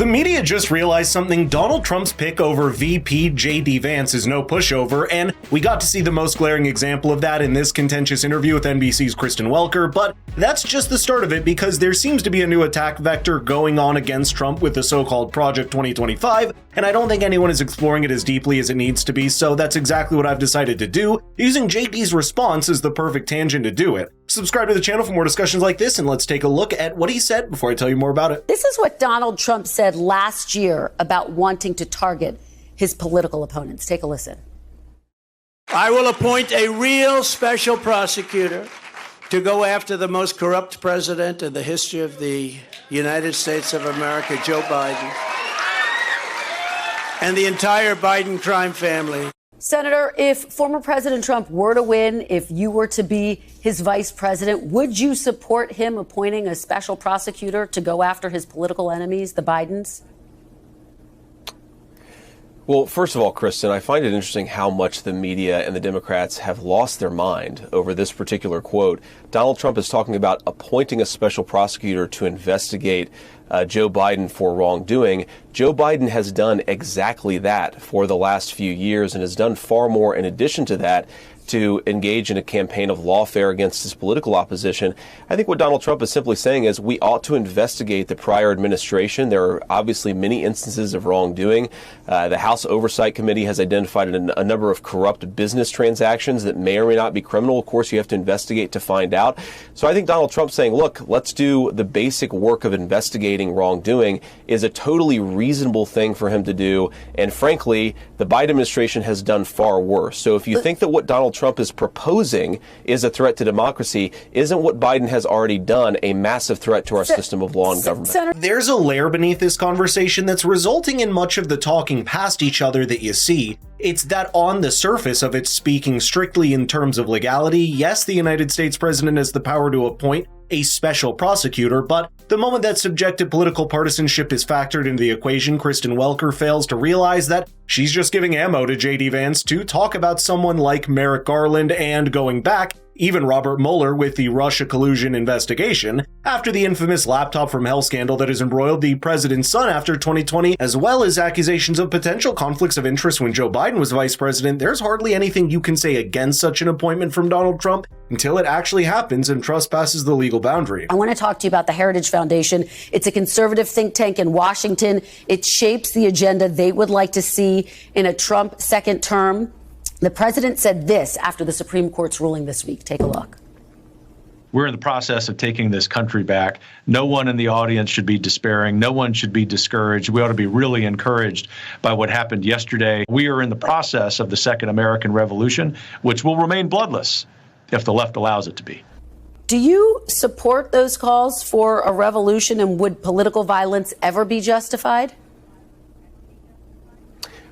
The media just realized something. Donald Trump's pick over VP JD Vance is no pushover, and we got to see the most glaring example of that in this contentious interview with NBC's Kristen Welker, but that's just the start of it because there seems to be a new attack vector going on against Trump with the so-called Project 2025, and I don't think anyone is exploring it as deeply as it needs to be, so that's exactly what I've decided to do, using JD's response as the perfect tangent to do it. Subscribe to the channel for more discussions like this, and let's take a look at what he said before I tell you more about it. This is what Donald Trump said last year about wanting to target his political opponents. Take a listen. I will appoint a real special prosecutor to go after the most corrupt president in the history of the United States of America, Joe Biden, and the entire Biden crime family. Senator, if former President Trump were to win, if you were to be his vice president, would you support him appointing a special prosecutor to go after his political enemies, the Bidens? Well, first of all, Kristen, I find it interesting how much the media and the Democrats have lost their mind over this particular quote. Donald Trump is talking about appointing a special prosecutor to investigate Joe Biden for wrongdoing. Joe Biden has done exactly that for the last few years and has done far more in addition to that to engage in a campaign of lawfare against his political opposition. I think what Donald Trump is simply saying is we ought to investigate the prior administration. There are obviously many instances of wrongdoing. The House Oversight Committee has identified a number of corrupt business transactions that may or may not be criminal. Of course, you have to investigate to find out. So I think Donald Trump saying, look, let's do the basic work of investigating wrongdoing is a totally reasonable thing for him to do. And frankly, the Biden administration has done far worse. So if you think that what Donald Trump is proposing is a threat to democracy, isn't what Biden has already done a massive threat to our system of law and government? There's a layer beneath this conversation that's resulting in much of the talking past each other that you see. It's that on the surface of it, speaking strictly in terms of legality, yes, the United States president has the power to appoint a special prosecutor, but the moment that subjective political partisanship is factored into the equation, Kristen Welker fails to realize that she's just giving ammo to JD Vance to talk about someone like Merrick Garland and, going back, even Robert Mueller with the Russia collusion investigation, after the infamous laptop from hell scandal that has embroiled the president's son after 2020, as well as accusations of potential conflicts of interest when Joe Biden was vice president. There's hardly anything you can say against such an appointment from Donald Trump until it actually happens and trespasses the legal boundary. I want to talk to you about the Heritage Foundation. It's a conservative think tank in Washington. It shapes the agenda they would like to see in a Trump second term. The president said this after the Supreme Court's ruling this week. Take a look. We're in the process of taking this country back. No one in the audience should be despairing. No one should be discouraged. We ought to be really encouraged by what happened yesterday. We are in the process of the Second American Revolution, which will remain bloodless if the left allows it to be. Do you support those calls for a revolution, and would political violence ever be justified?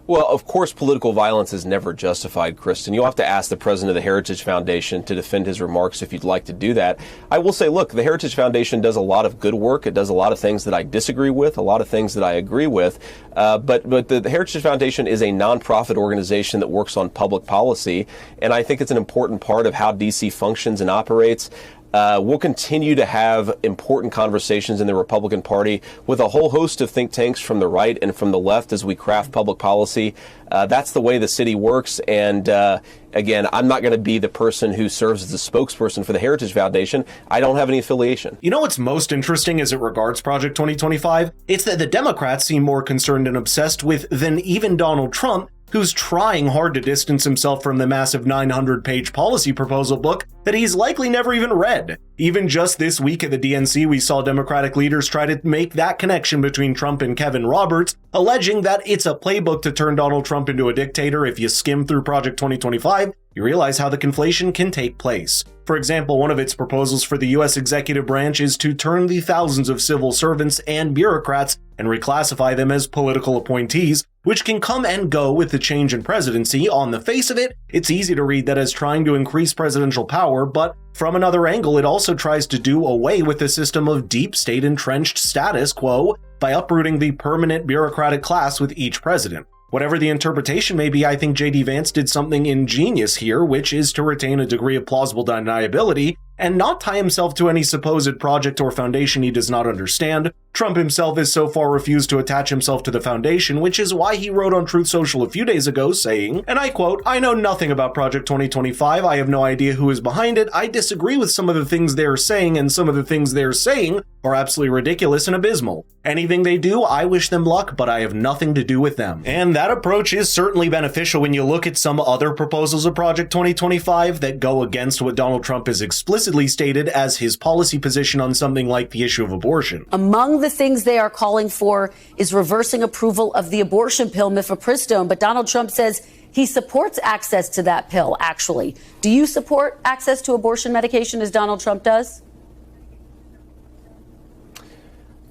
Well, of course, political violence is never justified, Kristen. You'll have to ask the president of the Heritage Foundation to defend his remarks if you'd like to do that. I will say, look, the Heritage Foundation does a lot of good work. It does a lot of things that I disagree with, a lot of things that I agree with. But the Heritage Foundation is a nonprofit organization that works on public policy, and I think it's an important part of how D.C. functions and operates. We'll continue to have important conversations in the Republican Party with a whole host of think tanks from the right and from the left as we craft public policy. That's the way the city works. And again, I'm not going to be the person who serves as the spokesperson for the Heritage Foundation. I don't have any affiliation. You know what's most interesting as it regards Project 2025? It's that the Democrats seem more concerned and obsessed with than even Donald Trump, who's trying hard to distance himself from the massive 900-page policy proposal book that he's likely never even read. Even just this week at the DNC, we saw Democratic leaders try to make that connection between Trump and Kevin Roberts, alleging that it's a playbook to turn Donald Trump into a dictator. If you skim through Project 2025, you realize how the conflation can take place. For example, one of its proposals for the U.S. executive branch is to turn the thousands of civil servants and bureaucrats and reclassify them as political appointees, which can come and go with the change in presidency. On the face of it, it's easy to read that as trying to increase presidential power, but from another angle, it also tries to do away with the system of deep state entrenched status quo by uprooting the permanent bureaucratic class with each president. Whatever the interpretation may be, I think JD Vance did something ingenious here, which is to retain a degree of plausible deniability and not tie himself to any supposed project or foundation he does not understand Trump himself has so far refused to attach himself to the foundation, which is why he wrote on Truth Social a few days ago saying, and I quote, "I know nothing about Project 2025. I have no idea who is behind it. I disagree with some of the things they're saying, and some of the things they're saying are absolutely ridiculous and abysmal. Anything they do, I wish them luck, but I have nothing to do with them." And that approach is certainly beneficial when you look at some other proposals of Project 2025 that go against what Donald Trump has explicitly stated as his policy position on something like the issue of abortion. Among the things they are calling for is reversing approval of the abortion pill mifepristone, but Donald Trump says he supports access to that pill, actually. Do you support access to abortion medication as Donald Trump does?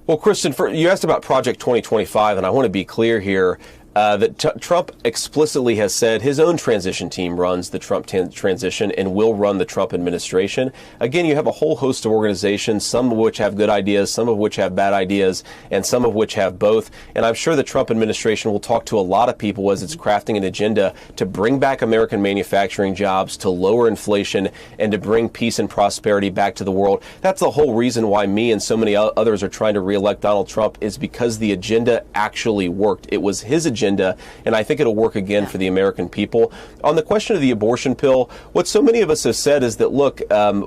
Well, Kristen, you asked about Project 2025, and I want to be clear here that Trump explicitly has said his own transition team runs the Trump transition and will run the Trump administration. Again, you have a whole host of organizations, some of which have good ideas, some of which have bad ideas, and some of which have both. And I'm sure the Trump administration will talk to a lot of people as it's crafting an agenda to bring back American manufacturing jobs, to lower inflation, and to bring peace and prosperity back to the world. That's the whole reason why me and so many others are trying to reelect Donald Trump, is because the agenda actually worked. It was his agenda, and I think it'll work again for the American people. On the question of the abortion pill, what so many of us have said is that, look,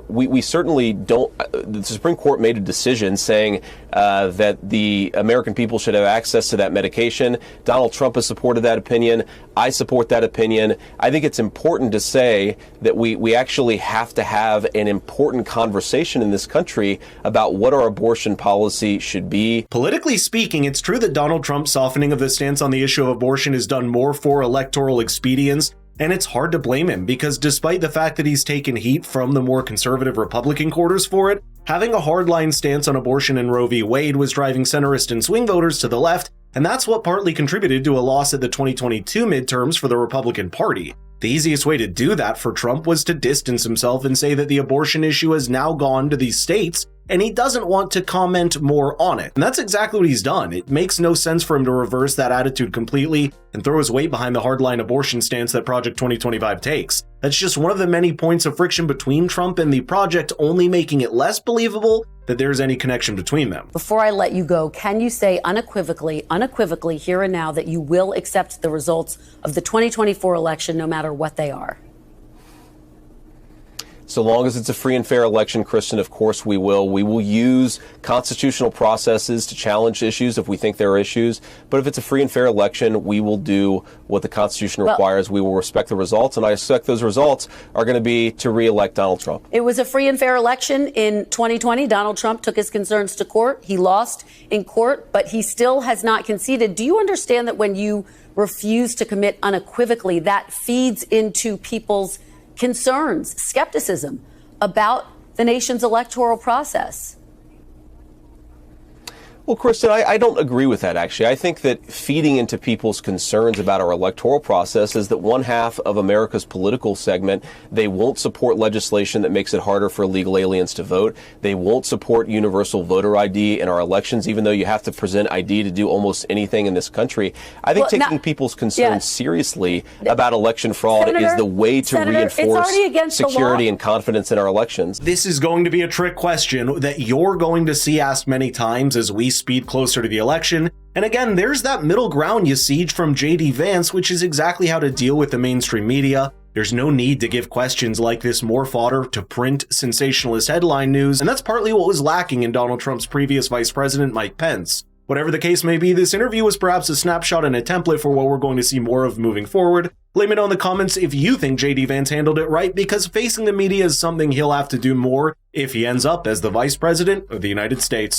we certainly don't, the Supreme Court made a decision saying that the American people should have access to that medication. Donald Trump has supported that opinion. I support that opinion. I think it's important to say that we actually have to have an important conversation in this country about what our abortion policy should be. Politically speaking, it's true that Donald Trump's softening of the stance on the issue of abortion is done more for electoral expedience, and it's hard to blame him because despite the fact that he's taken heat from the more conservative Republican quarters for it, having a hardline stance on abortion in Roe v. Wade was driving centrist and swing voters to the left, and that's what partly contributed to a loss at the 2022 midterms for the Republican Party. The easiest way to do that for Trump was to distance himself and say that the abortion issue has now gone to these states, and he doesn't want to comment more on it. And that's exactly what he's done. It makes no sense for him to reverse that attitude completely and throw his weight behind the hardline abortion stance that Project 2025 takes. That's just one of the many points of friction between Trump and the project, only making it less believable that there's any connection between them. Before I let you go, can you say unequivocally here and now that you will accept the results of the 2024 election no matter what they are? So long as it's a free and fair election, Kristen, of course we will. We will use constitutional processes to challenge issues if we think there are issues. But if it's a free and fair election, we will do what the Constitution requires. We will respect the results, and I expect those results are going to be to re-elect Donald Trump. It was a free and fair election in 2020. Donald Trump took his concerns to court. He lost in court, but he still has not conceded. Do you understand that when you refuse to commit unequivocally, that feeds into people's concerns, skepticism about the nation's electoral process? Well, Kristen, I don't agree with that, actually. I think that feeding into people's concerns about our electoral process is that one half of America's political segment, they won't support legislation that makes it harder for illegal aliens to vote. They won't support universal voter ID in our elections, even though you have to present ID to do almost anything in this country. I think taking people's concerns seriously about election fraud is the way to reinforce security and confidence in our elections. This is going to be a trick question that you're going to see asked many times as we speed closer to the election. And again, there's that middle ground you siege from JD Vance, which is exactly how to deal with the mainstream media. There's no need to give questions like this more fodder to print sensationalist headline news, and that's partly what was lacking in Donald Trump's previous vice president, Mike Pence. Whatever the case may be, this interview was perhaps a snapshot and a template for what we're going to see more of moving forward. Let me know in the comments if you think JD Vance handled it right, because facing the media is something he'll have to do more if he ends up as the vice president of the United States.